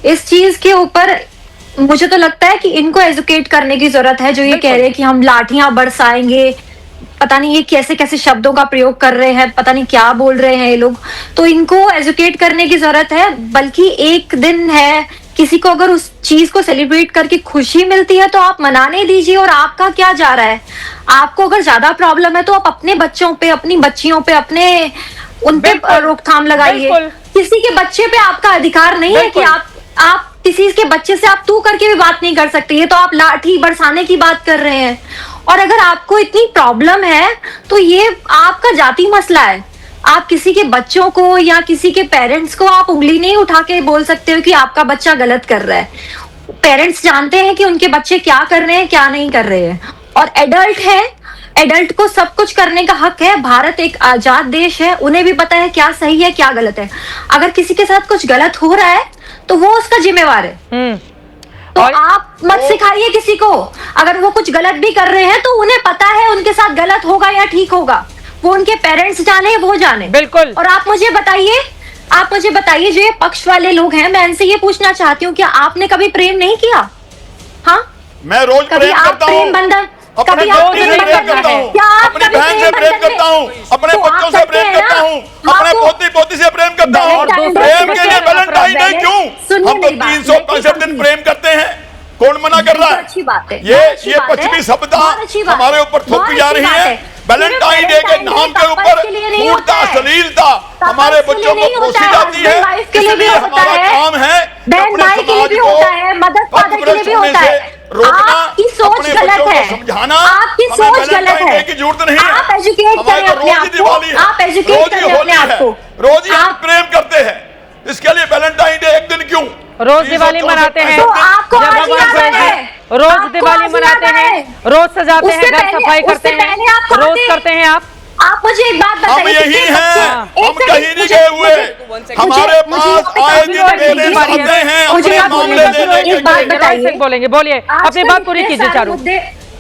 इस चीज के ऊपर मुझे तो लगता है कि इनको एजुकेट करने की जरूरत है, जो ये कह रहे हैं कि हम लाठियां बरसाएंगे, पता नहीं ये कैसे कैसे शब्दों का प्रयोग कर रहे हैं, पता नहीं क्या बोल रहे हैं ये लोग। तो इनको एजुकेट करने की जरूरत है। बल्कि एक दिन है, किसी को अगर उस चीज को सेलिब्रेट करके खुशी मिलती है तो आप मनाने दीजिए। और आपका क्या जा रहा है? आपको अगर ज्यादा प्रॉब्लम है तो आप अपने बच्चों पे, अपनी बच्चियों पे, अपने उन पे रोकथाम लगाइए। किसी के बच्चे पे आपका अधिकार नहीं है कि आप किसी के बच्चे से आप तू करके भी बात नहीं कर सकते। ये तो आप लाठी बरसाने की बात कर रहे हैं। और अगर आपको इतनी प्रॉब्लम है तो ये आपका जाति मसला है। आप किसी के बच्चों को या किसी के पेरेंट्स को आप उंगली नहीं उठा के बोल सकते हो कि आपका बच्चा गलत कर रहा है। पेरेंट्स जानते हैं कि उनके बच्चे क्या कर रहे हैं, क्या नहीं कर रहे हैं। और एडल्ट है, एडल्ट को सब कुछ करने का हक है। भारत एक आजाद देश है, उन्हें भी पता है क्या सही है क्या गलत है। अगर किसी के साथ कुछ गलत हो रहा है तो वो उसका जिम्मेवार है। तो आप मत सिखाइए किसी को। अगर वो कुछ गलत भी कर रहे हैं तो उन्हें पता है उनके साथ गलत होगा या ठीक होगा, वो उनके पेरेंट्स जाने, वो जाने। बिल्कुल। और आप मुझे बताइए जो ये पक्ष वाले लोग हैं, मैं इनसे ये पूछना चाहती हूँ, क्या आपने कभी प्रेम नहीं किया? हाँ, मैं रोज प्रेम करता हूँ, बंधन अपने पति से प्रेम करता हूँ, अपनी बहन से प्रेम करता हूँ, अपने बच्चों से प्रेम करता हूँ, अपने पोती पोती से प्रेम करता हूँ। प्रेम के लिए वैलेंटाइन डे क्यों? हम तो 365 दिन प्रेम करते हैं। कौन मना कर रहा है? अच्छी बात है। ये पश्चिमी सभ्यता हमारे ऊपर थोपी जा रही है। वैलेंटाइन डे के नाम के ऊपर क्रूरता, अश्लीलता हमारे बच्चों को पोसी जाती है। इसलिए हमारा काम है अपने समाज को पथभ्रष्ट होने से रोकना, आपकी सोच अपने गलत बच्चों है, को समझाना। आपकी सोच गलत है, की जरूरत नहीं है। आप एजुकेट करें अपने आप को, आप एजुकेट करें अपने आप को। रोज ही हम प्रेम करते हैं, इसके लिए वैलेंटाइन डे एक दिन क्यों? रोज दिवाली मनाते हैं, तो आपको आज याद है, रोज दिवाली मनाते हैं, रोज सजाते हैं, घर सफाई करते हैं, रोज करते हैं। आप मुझे एक बात बताइए, हम यही हैं, हम कहीं नहीं गए हुए। हमारे पास आए दिन पेरेंट्स आते हैं अपने मामले लेने के लिए। बोलेंगे, बोलिए, अपनी बात पूरी कीजिए। चारू,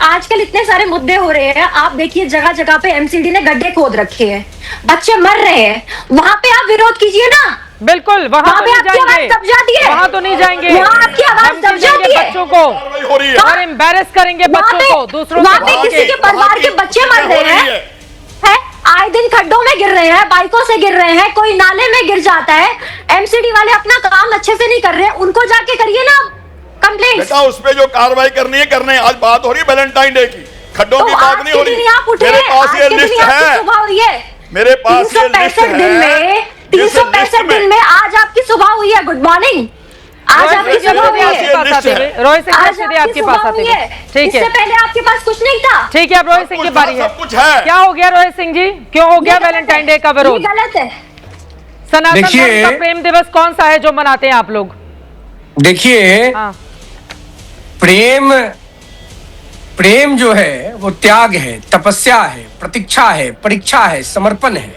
आजकल इतने सारे मुद्दे हो रहे हैं, आप देखिए जगह जगह पे एमसीडी ने गड्ढे खोद रखे हैं, बच्चे मर रहे हैं, वहाँ पे आप विरोध कीजिए ना। बिल्कुल, वहाँ तो नहीं जाएंगे, वहाँ तो नहीं जाएंगे। वहाँ आपकी आवाज दब जाती है, बच्चों को और एम्बैरेस करेंगे, बच्चों को दूसरों पे किसी के परिवार के बच्चे मर रहे हैं, आए दिन खड्डों में गिर रहे हैं, बाइकों से गिर रहे हैं, कोई नाले में गिर जाता है। एमसीडी वाले अपना काम अच्छे से नहीं कर रहे हैं, उनको जाके करिए ना कंप्लेंट। बेटा उस पे जो कार्रवाई करनी है करने। आज बात हो रही है वैलेंटाइन डे की, खड्डों की बात नहीं हो रही। मेरे पास ये लिस्ट है, मेरे पास ये लिस्ट है। 365 दिन में आज आपकी सुबह हुई है। गुड मॉर्निंग, आज आपकी सुबह हुई है। रोहित सिंह आपके पास आते हैं, ठीक है। इससे पहले आपके पास कुछ नहीं था, ठीक है। अब रोहित सिंह की बारी है। कुछ है, क्या हो गया रोहित सिंह जी, क्यों हो गया वैलेंटाइन डे का विरोध? गलत है। सनातन धर्म का प्रेम दिवस कौन सा है जो मनाते हैं आप लोग? देखिए, प्रेम जो है वो त्याग है, तपस्या है, प्रतीक्षा है, परीक्षा है, समर्पण है।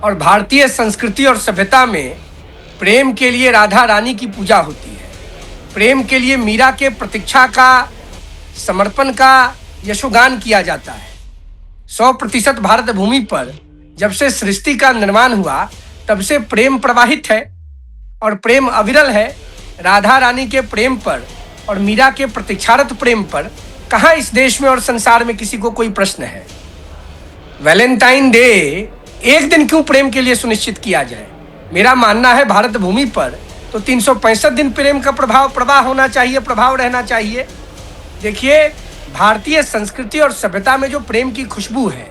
और भारतीय संस्कृति और सभ्यता में प्रेम के लिए राधा रानी की पूजा होती है, प्रेम के लिए मीरा के प्रतीक्षा का, समर्पण का यशोगान किया जाता है। 100% भारत भूमि पर जब से सृष्टि का निर्माण हुआ तब से प्रेम प्रवाहित है और प्रेम अविरल है। राधा रानी के प्रेम पर और मीरा के प्रतीक्षारत प्रेम पर कहाँ इस देश में और संसार में किसी को कोई प्रश्न है? वैलेंटाइन डे एक दिन क्यों प्रेम के लिए सुनिश्चित किया जाए? मेरा मानना है भारत भूमि पर तो 365 दिन प्रेम का प्रवाह होना चाहिए, प्रभाव रहना चाहिए। देखिए, भारतीय संस्कृति और सभ्यता में जो प्रेम की खुशबू है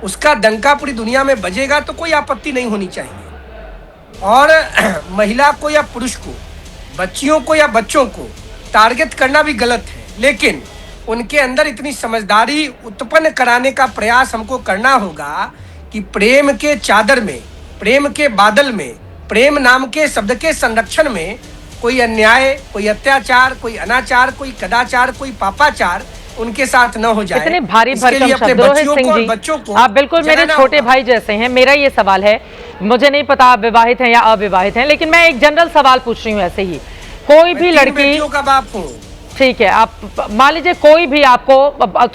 उसका डंका पूरी दुनिया में बजेगा तो कोई आपत्ति नहीं होनी चाहिए। और महिला को या पुरुष को, बच्चियों को या बच्चों को टारगेट करना भी गलत है, लेकिन उनके अंदर इतनी समझदारी उत्पन्न कराने का प्रयास हमको करना होगा कि प्रेम के चादर में, प्रेम के बादल में, प्रेम नाम के शब्द के संरक्षण में कोई अन्याय, कोई अत्याचार, कोई अनाचार, कोई कदाचार, कोई पापाचार उनके साथ न हो जाए। इतने भारी भरकम शब्द। रोहित सिंह जी, आप बिल्कुल मेरे छोटे भाई जैसे हैं। मेरा ये सवाल है, मुझे नहीं पता आप विवाहित हैं या अविवाहित हैं, लेकिन मैं एक जनरल सवाल पूछ रही हूँ। ऐसे ही कोई भी लड़की का बाप हूँ, ठीक है, आप मान लीजिए कोई भी आपको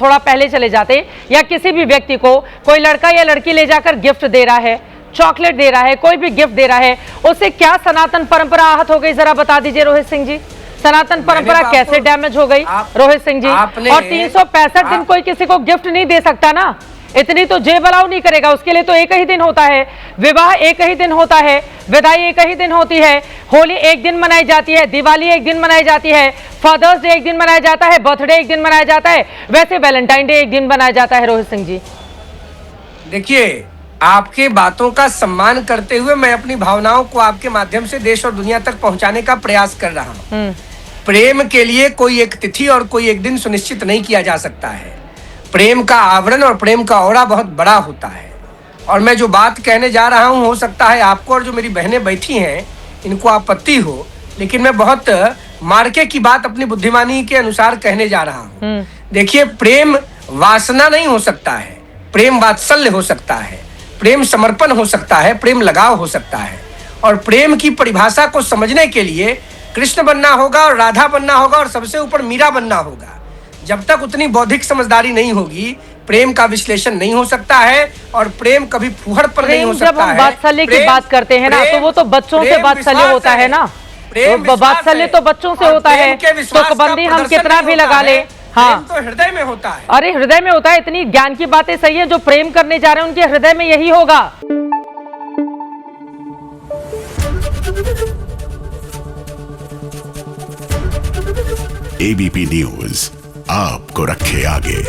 थोड़ा पहले चले जाते या किसी भी व्यक्ति को कोई लड़का या लड़की ले जाकर गिफ्ट दे रहा है चॉकलेट दे रहा है, कोई भी गिफ्ट दे रहा है, उससे क्या सनातन परंपरा आहत हो गई? जरा बता दीजिए रोहित सिंह जी, सनातन परंपरा कैसे डैमेज हो गई रोहित सिंह जी? और 365 दिन कोई किसी को गिफ्ट नहीं दे सकता ना, इतनी तो जेब अलाउ नहीं करेगा। उसके लिए तो एक ही दिन होता है, विवाह एक ही दिन होता है, विदाई एक ही दिन होती है, होली एक दिन मनाई जाती है, दिवाली एक दिन मनाई जाती है, फादर्स डे एक दिन मनाया जाता है, बर्थडे एक दिन मनाया जाता है, वैसे वैलेंटाइन डे एक दिन मनाया जाता है। रोहित सिंह जी देखिए, आपके बातों का सम्मान करते हुए मैं अपनी भावनाओं को आपके माध्यम से देश और दुनिया तक पहुंचाने का प्रयास कर रहा हूं। प्रेम के लिए कोई एक तिथि और कोई एक दिन सुनिश्चित नहीं किया जा सकता है। प्रेम का आवरण और प्रेम का औरा बहुत बड़ा होता है। और मैं जो बात कहने जा रहा हूं, हो सकता है आपको और जो मेरी बहनें बैठी हैं इनको आपत्ति हो, लेकिन मैं बहुत मार्के की बात अपनी बुद्धिमानी के अनुसार कहने जा रहा हूं। देखिए, प्रेम वासना नहीं हो सकता है, प्रेम वात्सल्य हो सकता है, प्रेम समर्पण हो सकता है, प्रेम लगाव हो सकता है। और प्रेम की परिभाषा को समझने के लिए कृष्ण बनना होगा और राधा बनना होगा और सबसे ऊपर मीरा बनना होगा। जब तक उतनी बौद्धिक समझदारी नहीं होगी, प्रेम का विश्लेषण नहीं हो सकता है और प्रेम कभी फूहड़ पर नहीं हो सकता है। जब हम वात्सल्य की बात करते हैं ना, तो वो तो बच्चों से वात्सल्य होता है ना, तो वात्सल्य तो बच्चों से होता है, तो पाबंदी हम कितना भी लगा ले, हाँ तो हृदय में होता है। अरे हृदय में होता है, इतनी ज्ञान की बातें सही है। जो प्रेम करने जा रहे हैं उनके हृदय में यही होगा। एबीपी न्यूज आपको रखे आगे।